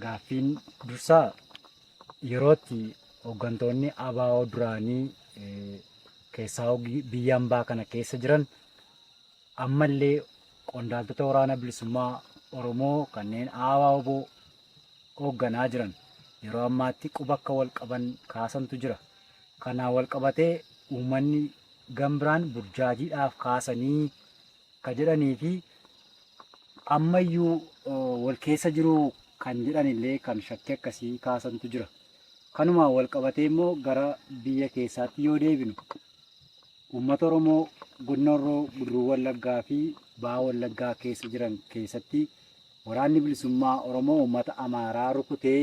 gaaffiin dursaa yerootti hooggantoonni ABO duraanii keessaa biyya hambaa kana keessa jiran ammallee qondaaltota waraana bilisummaa Oromoo kanneen ABO hoogganaa jiran yeroo ammaatti quba akka wal qaban kaasantu jira. Kanaan wal qabatee uummanni gambiraan burjaajiidhaaf kaasanii ka jedhanii fi ammayyuu wal keessa jiru kan jedhanillee kan shakkii akkasii kaasantu jira. Kanumaan wal qabatee immoo gara biyya keessaatti yoo deebinu uummata Oromoo godina Guduruu Wallaggaa fi Bahaa Wallaggaa keessa jiran keessatti waraanni bilisummaa Oromoo uummata Amaaraa rukutee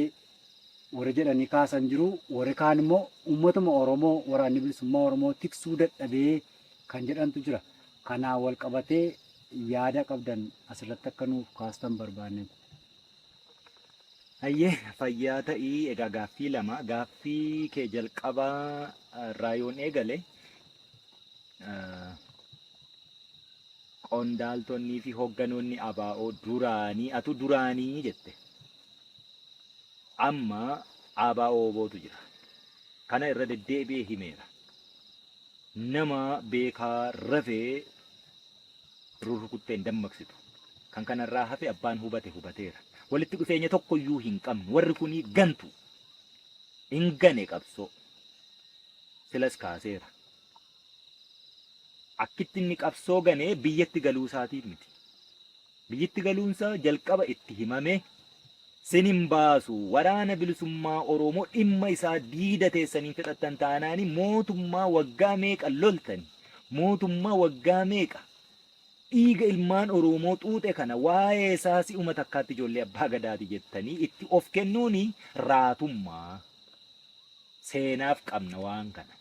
warri jedhanii kaasan jiru. Warri kaan immoo uummatuma Oromoo waraanni bilisummaa Oromoo tiksuu dadhabee kan jedhantu jira. Kanaan wal qabatee yaada qabdan asirratti akka nuuf kaastan barbaanne. Hayyee fayyaa ta'ii egaa gaaffii lama gaaffii kee jalqabaa raayoon eegale qondaaltonnii fi hoogganoonni ABO duraanii atu duraanii jette. Amma ABO'tu jira. Kana irra deddeebi'ee himeera. Nama beekaa rafee rurrukuttee hin dammaqsitu. Kan kanarraa hafe abbaan hubate hubateera. Walitti dhufeenya tokkoyyuu hin qabnu. Warri kunii gantu. Hin gane qabsoo. Silas kaaseera. Akkitti inni qabsoo ganee biyyatti galuu isaatiif miti. Biyyatti galuunsaa jalqaba itti himame sinin baasu waraana bilisummaa Oromoo dhimma isaa diida teessanii fedhattan taanaani mootummaa waggaa meeqa loltani. Mootummaa waggaa meeqa dhiiga ilmaan Oromoo xuuxe kana waa'ee isaa si'uma takkaatti ijoollee abbaa gadaati jettanii itti of kennuuni raatummaa. Seenaaf qabna waan kana.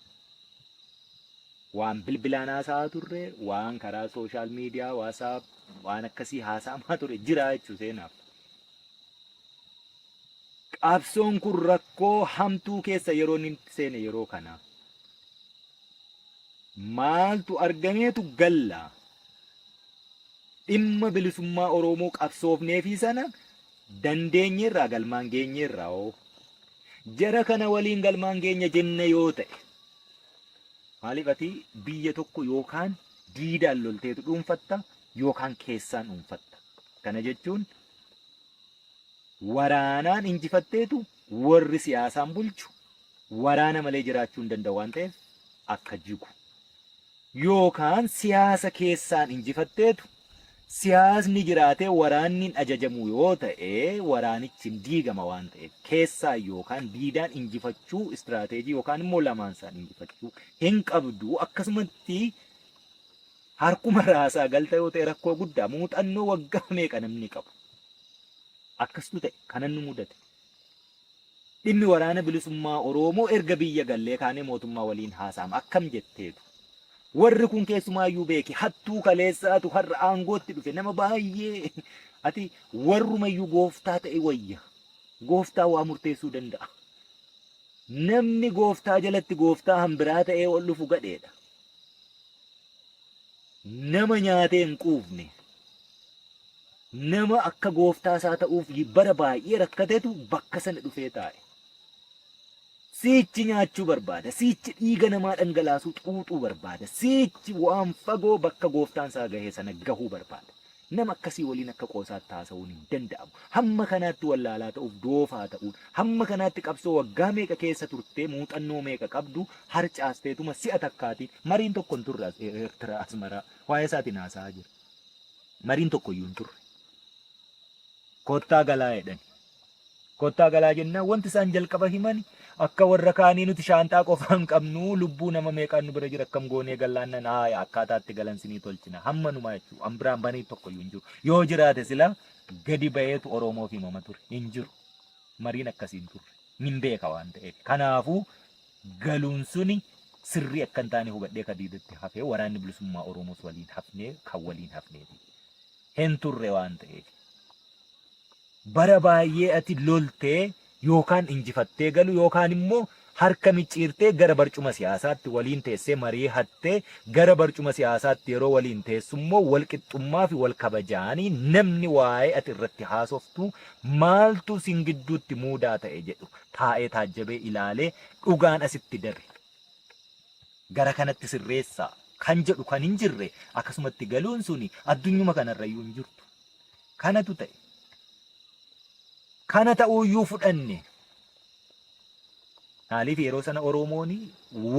Waan bilbilaan haasa'aa turre, waan karaa sooshaal miidiyaa, waasaap, waan akkasii haasa'amaa ture jira jechuu seenaaf. Qabsoon kun rakkoo hamtuu keessa yeroo inni seene yeroo kana. Maaltu argameetu galla? Dhimma bilisummaa Oromoo qabsoofneefi sana dandeenyeerraa galmaan geenyeerraa oo. Jara kana waliin galmaan geenya jenne yoo ta'e. Maaliif ati biyya tokko yookaan diidaan lolteetu dhuunfatta yookaan keessaan dhuunfatta. Kana jechuun waraanaan injifatteetu warri siyaasaan bulchu waraana malee jiraachuu hin danda'u waan ta'eef akka jigu. Yookaan siyaasa keessaan injifatteetu siyaasni jiraatee waraanni ajajamu yoo ta'e waraanichi hin diigama waan ta'eef keessaa yookaan diidaan injifachuu istiraateejii yookaan immoo lamaансaan injifachuu hin qabdu. Akkasumatti harkuma raasaa galta yoo ta'e rakkoo guddaa muuxannoo waggaa meeqa namni qabu. Akkasitu ta'e kanan nu mudate. Dhimmi waraana bilisummaa Oromoo erga biyya gallee kaanee mootummaa waliin haasa'ama akkam jetteetu. Warri kun keessumaayyuu beeki hattuu kaleessaatu har'a aangootti dhufe nama baay'ee ati warrumayyuu gooftaa ta'e wayya. Gooftaa waa murteessuu danda'a. Namni gooftaa jalatti gooftaa hambiraa ta'ee ol dhufu gadheedha. Nama nyaatee hin quufne. Nama akka gooftaa isaa ta'uuf bara baay'ee rakkateetu bakka sana dhufee taa'e. Siichi nyaachuu barbaada. Siichi dhiiga namaa dhangalaasuu xuuxuu barbaada. Siichi waan fagoo bakka gooftaan isaa gahee sana gahuu barbaada. Nama akkasii waliin akka qoosaatti haasa'uun hin danda'amu. Hamma kanaatti wallaalaa ta'uuf doofaa ta'uun hamma kanaatti qabsoo waggaa meeqa keessa turtee muuxannoo meeqa qabdu harcaasteetuma si'a takkaatiin mariin tokko hin turre Eertiraa Asmaraa waa'ee isaatiin haasa'aa jira. Mariin tokko iyyuu hin turre. Kottaa galaa jedhani. Kottaa galaa jennaan wanti isaan jalqaba himani akka warra kaanii nuti shaantaa qofaa hin qabnu lubbuu nama meeqaan nu bira jira akkam goonee gallaannan haaya akkaataatti galansinii tolchina hamma numaa jechuudha. Ambiraan banii tokko iyyuu hin jiru. Yoo jiraate sila gadi bayeetu Oromoof himama ture. Hin jiru. Mariin akkasiin turre. Nin beeka waan ta'eef. Kanaafuu galuun suni sirrii akka hin taane hubadhee kadiidatti hafee waraanni bilisummaa Oromoos waliin hafnee kan waliin hafneeti. Hin turre waan ta'eef. Bara baay'ee ati loltee yookaan injifattee galu yookaan immoo harka micciirtee gara barcuma siyaasaatti waliin teessee marii hattee gara barcuma siyaasaatti yeroo waliin teessummoo wal qixxummaa fi wal kabajaanii namni waa'ee ati irratti haasoftu maaltu sin gidduutti muudaa ta'e jedhu taa'ee taajjabee ilaalee dhugaan asitti darbe. Gara kanatti sirreessaa kan jedhu kan hin jirre akkasumatti galuun suni addunyuma kanarrayyuu hin jirtu. Kanatu ta'e. Kana ta'uuyyuu fudhanne. Maaliif yeroo sana Oromoon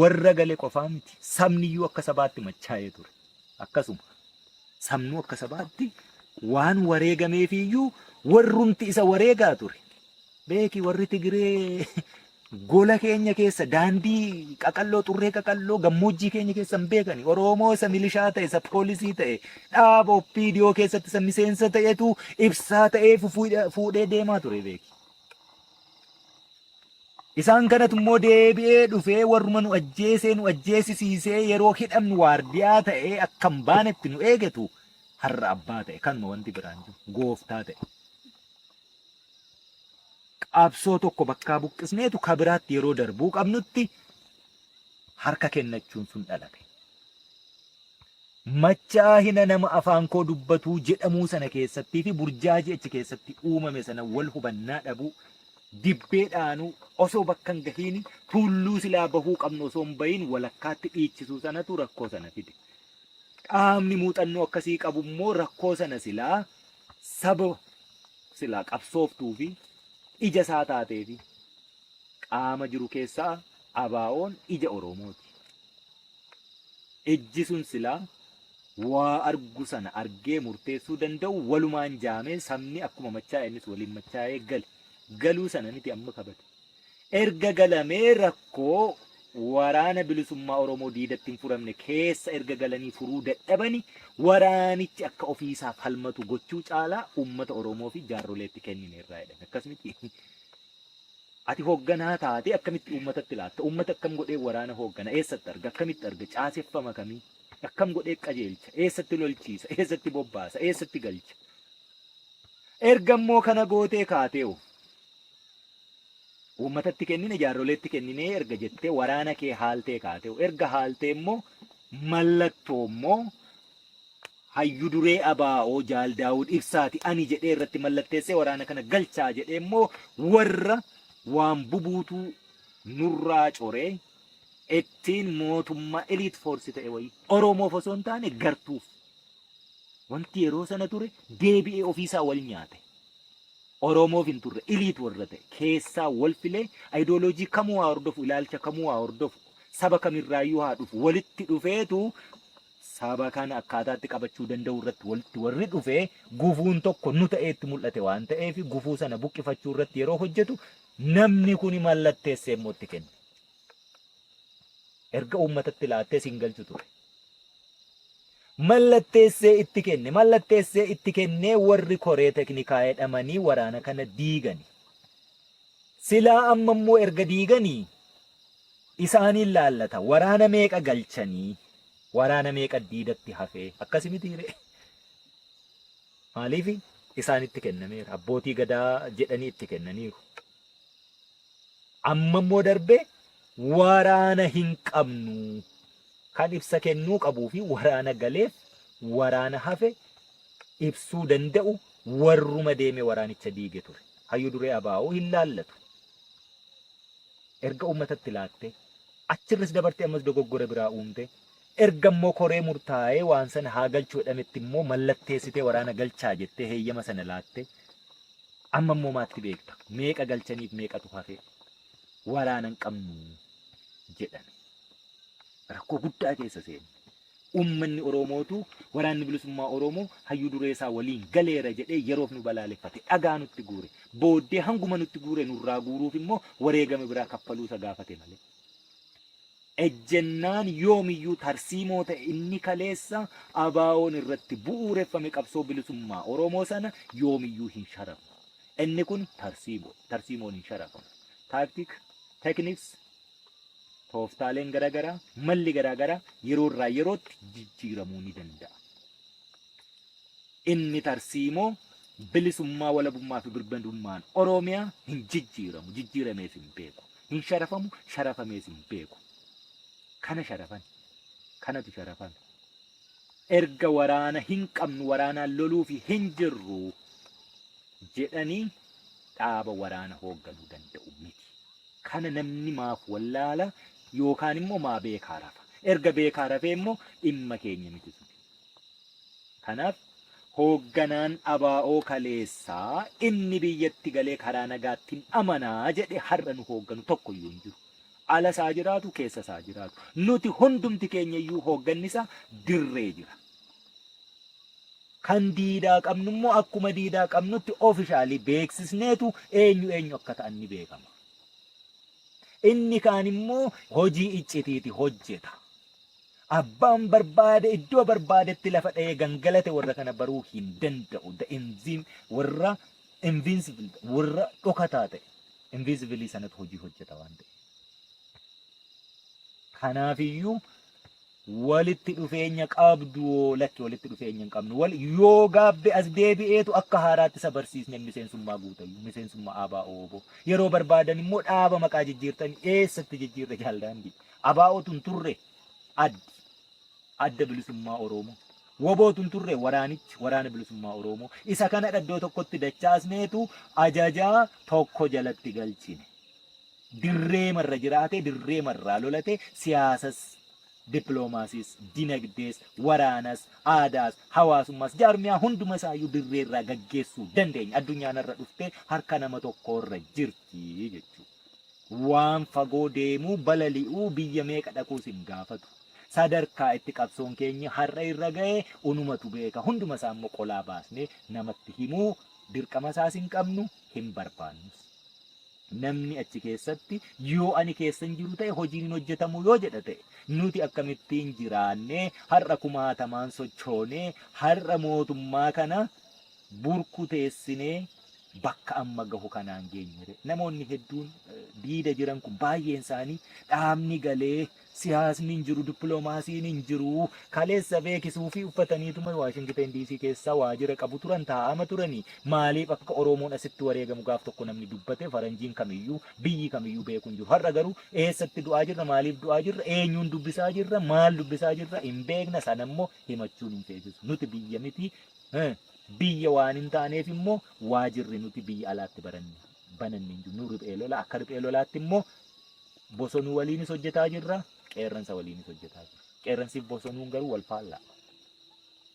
warra gale qofaa miti. Sabniyyuu akka sabaatti machaa'ee ture. Akkasuma sabnuu akka sabaatti waan wareegameefiyyuu warrumti isa wareegaa ture. Beeki warri Tigiree gola keenya keessa daandii qaqalloo xurree qaqalloo gammoojjii keenya keessa hin beekani. Oromoo isa milishaa ta'e isa poolisii ta'e dhaaba OPDO keessatti isa miseensa ta'etu ibsaa ta'ee fuudhee deemaa ture beeki. Isaan kanatu immoo deebi'ee dhufee warruma nu ajjeesee nu ajjeesisiisee yeroo hidhamnu waardiyaa ta'ee akka hin baanetti nu eegatu har'a abbaa ta'e kanuma wanti biraan jiru gooftaa ta'e. Qabsoo tokko bakkaa buqqisneetu kabiraatti yeroo darbuu qabnutti harka kennachuun sun dhalate. Machaahina nama afaan koo dubbatuu jedhamuu sana keessattii fi burjaajii achi keessatti uumame sana wal hubannaa dhabuu dibbeedhaanuu osoo bakka hin gahiin tulluu silaa bahuu qabnu osoo hin bahin walakkaatti dhiichisuu sanatu rakkoo sana fide. Qaamni muuxannoo akkasii qabu immoo rakkoo sana silaa saba silaa qabsooftuu fi ija isaa taatee fi qaama jiru keessaa ABO'n ija Oromooti. Ijji sun silaa waa argu sana argee murteessuu danda'u walumaan jaamee sabni akkuma machaa'e innis waliin machaa'ee gale. Galuu sana miti amma kabate. Erga galamee rakkoo waraana bilisummaa Oromoo diidatti hin furamne keessa erga galanii furuu dadhabani waraanichi akka ofiisaaf falmatu gochuu caalaa uummata Oromoo fi jaarroleetti kennine irraa jedhame. Akkas miti. Ati hoogganaa taate akkamitti uummatatti laatta? Uummata akkam godhee waraana hooggana? Eessatti arga? Akkamitti arga? Caaseffama kamii? Akkam godhee qajeelcha? Eessatti lolchiisa? Eessatti bobbaasa? Eessatti galcha? Erga immoo kana gootee kaatee'u. Uummatatti kennine jaarroleetti kennine erga jettee waraana kee haaltee kaatee'u. Erga haaltee immoo mallattoo immoo hayyu duree ABO Jaal Daawud Ibsaati ani jedhee irratti mallatteessee waraana kana galchaa jedhee immoo warra waan bubuutuu nurraa coree ittiin mootummaa eliit foorsi ta'e wayii Oromoof osoo hin taane gartuuf wanti yeroo sana ture deebi'ee ofiisaa wal nyaate. Oromoof hin turre eliit warra ta'e keessaa wal filee ayidooloojii kamuu haa hordofu ilaalcha kamuu haa hordofu saba kamirraayyuu haa dhufu walitti dhufeetu saba kana akkaataatti qabachuu danda'u irratti walitti warri dhufee gufuun tokko nu ta'eetti mul'ate waan ta'eef gufuu sana buqqifachuu irratti yeroo hojjetu namni kuni mallatteessee immoo itti kenne. Erga uummatatti laattee siin galchu ture. Mallatteessee itti kennee warri koree teknikaa jedhamanii waraana kana diigani. Silaa amma immoo erga diiganii isaaniin laallata waraana meeqa galchanii waraana meeqa diidatti hafee akkasi miti hiree. Maaliif isaanitti kennameera abbootii gadaa jedhanii itti kennaniiru. Amma immoo darbee waraana hin qabnu. Kan ibsa kennuu qabuu fi waraana galeef waraana hafe ibsuu danda'u warruma deeme waraanicha diige ture. Hayyu duree ABO hin laallatu. Erga uummatatti laatte achirris dabartee ammas dogoggora biraa uumte erga immoo koree murtaa'ee waan sana haa galchuu jedhametti immoo mallatteessitee waraana galchaa jettee heeyyama sana laatte amma immoo maatti beekta meeqa galchaniif meeqatu hafe waraana hin qabnu jedhan. Rakkoo guddaa keessa seene. Uummanni Oromootu waraanni bilisummaa Oromoo hayyu duree isaa waliin galeera jedhee yeroof nu balaaleffate dhagaa nutti guure. Booddee hanguma nutti guure nurraa guuruuf immoo wareegame biraa kaffaluu isa gaafate malee. Ejjennaan yoomiyyuu tarsiimoo ta'e inni kaleessa ABO'n irratti bu'uureffame qabsoo bilisummaa Oromoo sana yoomiyyuu hin sharafu. Inni kun tarsiimoon hin sharafu. Tekniks tooftaaleen garaagaraa malli garaagaraa yeroo irraa yerootti jijjiiramuu ni danda'a. Inni tarsiimoo bilisummaa walabummaa fi birmadummaan Oromiyaa hin jijjiiramu jijjiirameef hin beeku hin sharafamu, sharafamees hin beeku. Kana sharafan, kanatu sharafame. Erga waraana hin qabnu, waraanaan loluuf hin jirru jedhanii dhaaba waraana hoogganuu danda'u miti. Kana namni maaf wallaala yookaan immoo maa beekaa rafa. Erga beekaa rafee immoo dhimma keenya miti sun. Kanaaf hoogganaan abaa'oo kaleessaa inni biyyatti galee karaa nagaattiin amanaa jedhe har'a nu hoogganu tokkoyyuu hin jiru. Ala isaa jiraatu, keessa isaa jiraatu. Nuti hundumti keenya iyyuu hooggannisaa dirree jira. Kan diidaa qabnu immoo akkuma diidaa qabnutti oofishaalii beeksisneetu eenyu akka ta'an ni beekama. Inni kaan immoo hojii iccitiiti hojjeta. Abbaan barbaade iddoo barbaadetti lafa dha'ee gangalate warra kana baruu hin danda'u. Warra invincible, warra dhokataa ta'e. Invincible sanatu hojii hojjeta waan ta'e. Kanaafiyyuu walitti dhufeenya qabdu lakki walitti dhufeenya hin qabnu. Yoo gaabbe as deebi'eetu akka haaraatti isa barsiisne miseensummaa guutayyuu, miseensummaa ABO. Yeroo barbaadan immoo dhaaba maqaa jijjiirtanii eessatti jijjiirre jaalladhi. ABO'tun turre adda bilisummaa Oromoo. Wobootun turre waraana bilisummaa Oromoo. Isa kana iddoo tokkotti dachaasneetu ajajaa tokko jalatti galchine. Dirree marra jiraate, dirree marraa lolate, siyaasas, dippiloomaasiis, dinagdees, waraanas, aadaas, hawaasummaas, jaarmiyaa hunduma isaayyuu dirree irraa gaggeessuu dandeenya. Addunyaan irra dhuftee harka nama tokkorra jirti jechuudha. Waan fagoo deemuu, balali'uu, biyya meeqa dhaquus hin gaafatu. Sadarkaa itti qabsoon keenya har'a irra ga'e unumatu beeka. Hunduma isaa immoo qolaa baasnee namatti himuu dirqama isaas hin qabnu, hin barbaannus. Namni achi keessatti yoo ani keessa hin jiru ta'e hojiin hin hojjetamu yoo jedha ta'e nuti akkamittiin jiraannee har'a kumaatamaan sochoonee har'a mootummaa kana burkuteessinee bakka amma gahu kanaan geenye. Namoonni hedduun diida jiran kun baay'een isaanii dhaabni galee siyaasni hin jiru, dippiloomaasiin hin jiru, kaleessa beekisuu fi uffataniituma Waashingten DC keessaa waajjira qabu turan taa'ama turanii. Maaliif akka Oromoon asitti wareegamu gaaf tokko namni dubbate faranjiin kamiyyuu biyyi kamiyyuu beeku hin jiru. Har'a garuu eessatti du'aa jirra, maaliif du'aa jirra, eenyuun dubbisaa jirra, maal dubbisaa jirra hin beekna. Sana immoo himachuun hin feesisu. Nuti biyya miti. Biyya waan hin taaneef immoo waajirri nuti biyya alaatti bananne hin jiru. Nu riphee lola akka riphee lolaatti immoo bosonuu waliinis hojjetaa jirra, qeerransa waliinis hojjetaa jirra. Qeerransiif bosonuun garuu wal faallaa.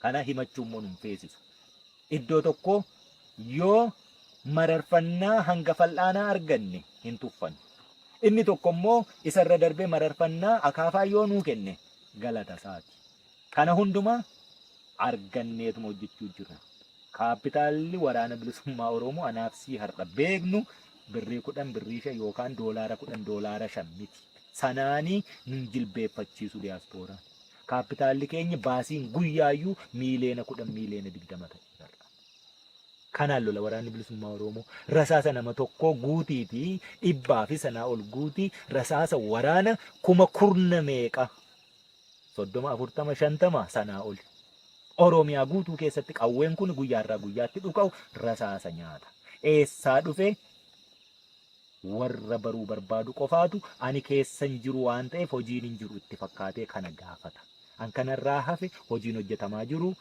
Kana himachuun immoo nun feesisu. Iddoo tokko yoo mararfannaa hanga fal'aanaa arganne hin tuffannu. Inni tokko immoo isarra darbee mararfannaa akaafaa yoo nuu kenne galata isaati. Kana hundumaa arganneetuma hojjechuu jirra. Kaapitaalli waraana bilisummaa Oromoo anaafsii har'a beeknu birrii 10 birrii 5 yookaan $10 $5 miti. Sanaanii nun jilbeeffachiisu diyaaspooraan. Kaapitaalli keenya baasiin guyyaayyuu miiliyoona 10 miiliyoona 20 ta'e. Kanaan lola waraanni bilisummaa Oromoo rasaasa nama tokko guutii fi 100 fi sanaa ol guutii rasaasa waraana 10,000 meeqa 30 40 50 sanaa ol. Oromiyaa guutuu keessatti qawween kun guyyaarraa guyyaatti dhuka'u rasaasa nyaata. Eessaa dhufe warra baruu barbaadu qofaatu ani keessa hin jiru waan ta'eef hojiin hin jiru itti fakkaatee kana gaafata. An kanarraa hafe hojiin hojjetamaa jiru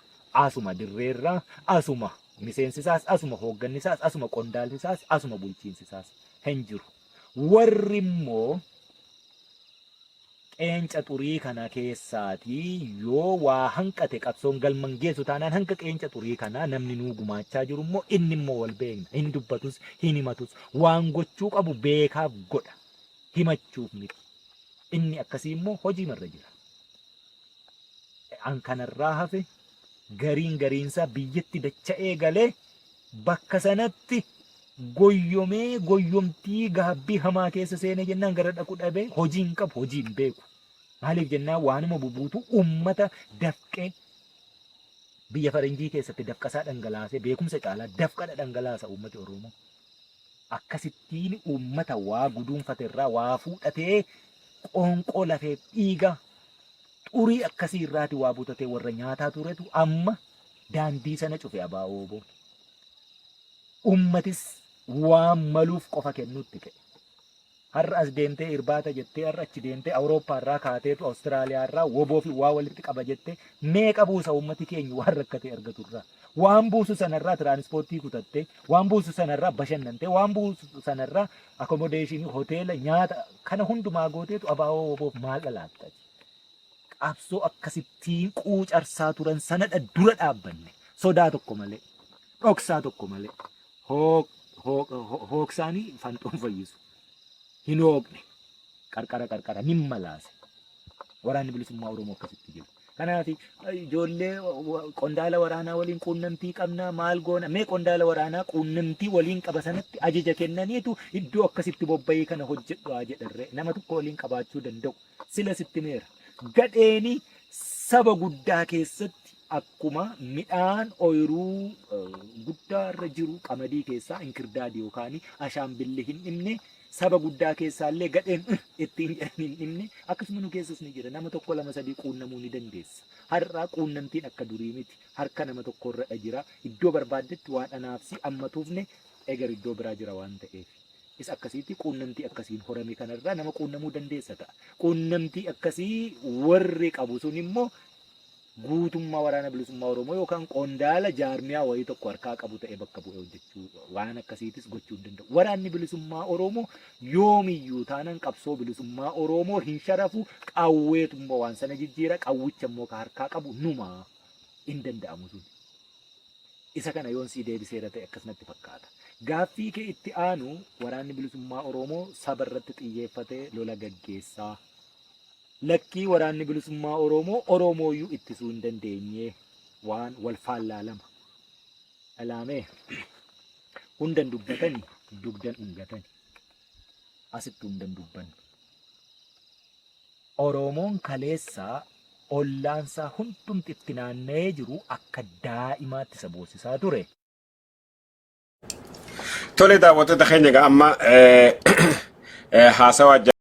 asuma dirreerraa, asuma miseensisaas, asuma hooggannisaas, asuma qondaallisaas, asuma bulchiinsisaas hin jiru. Warri immoo qeenca xurii kana keessaatii yoo waa hanqate qabsoon galman geessu taanaan hanqa qeenca xurii kanaa namni nuu gumaachaa jiru immoo inni immoo wal beekna. Hin dubbatus, hin himatus, waan gochuu qabu beekaaf godha. Himachuuf miti. Inni akkasii immoo hojii marra jira. An kanarraa hafe gariinsaa biyyatti dacha'ee galee bakka sanatti goyyomtii gaabbii hamaa keessa seenee jennaan gara dhaqu dhabee hojii hin qabu, hojii hin beeku. Maaliif jennaan waanuma bubuutu ummata dafqee biyya faranjii keessatti dafqasaa dhangalaasee beekumsa caalaa dafqadha dhangalaasa uummati Oromoo. Akkasittiin uummata waa guduunfate irraa waa fuudhatee qoonqoo lafee dhiiga xurii akkasii irraati waa butatee warra nyaataa turetu amma daandii sana cufe ABO. Ummatis waan maluuf qofa kennuutti ka'e. Har'a as deemtee irbaata jettee har'a achi deemtee Awurooppaa irraa kaateetu Awustiraaliyaa irraa woboo fi waa walitti qaba jettee meeqa buusa uummati keenya waan rakkatee argatu irraa. Waan buusu sanarraa tiraanispoortii kutattee, waan buusu sanarraa bashannantee, waan buusu sanarraa akomodeeshinii, hoteela, nyaata kana hundumaa gooteetu abaaboo woboof maal dhalaatta. Qabsoo akkasittiin quucarsaa turan sanadha dura dhaabbanne. Sodaa tokko malee, dhoksaa tokko malee, hooksaanii fanxoon fayyisu. Hin hooqne, qarqara nin malaase. Waraanni bilisummaa Oromoo akkasitti jiru. Kanaaf ijoollee qondaala waraanaa waliin quunnamtii qabna maal goona mee qondaala waraanaa quunnamtii waliin qaba sanatti ajaja kennaniitu iddoo akkasitti bobba'ee kana hojjedhu jedharre nama tokko waliin qabaachuu danda'u sila sitti meera. Gadheeni saba guddaa keessatti akkuma midhaan ooyiruu guddaarra jiru qamadii keessaa inkirdaadii yookaan ashaambilli hin dhimne saba guddaa keessaallee gadheen ittiin jedhanii hin dhimne akkasuma nu keessas ni jira. Nama tokko lama sadii quunnamuu ni dandeessa. Har'aa quunnamtiin akka durii miti. Harka nama tokkorra jira. Iddoo barbaaddetti waan anaafsi amma tuufne egar iddoo biraa jira waan ta'eef. Is akkasitti quunnamtii akkasiin horame kanarraa nama quunnamuu dandeessa ta'a. Quunnamtii akkasii warri qabu sun immoo guutummaa waraana bilisummaa Oromoo yookaan qondaala jaarmiyaa wayii tokko harkaa qabu ta'e bakka bu'ee hojjechuu waan akkasiitis gochuu hin danda'u. Waraanni bilisummaa Oromoo yoomiyyuu taanaan qabsoo bilisummaa Oromoo hin sharafu qawweetummoo waan sana jijjiira qawwicha immoo ka harkaa qabu numa hin danda'amu sun. Isa kana yoon sii deebiseera ta'e akkasumatti fakkaata. Gaaffii kee itti aanu waraanni bilisummaa Oromoo saba irratti xiyyeeffatee lola gaggeessaa. Lakkii waraanni bilisummaa Oromoo Oromooyyuu ittisuu hin dandeenye waan wal faallaalama. Alaamee hundan dubbatanii dugdan ungatanii asitti hundan dubbannu. Oromoon kaleessaa ollaansaa hundumti itti naanna'ee jiru akka daa'imaatti isa boosisaa ture. Tole daawwattoota keenya egaa amma haasawaa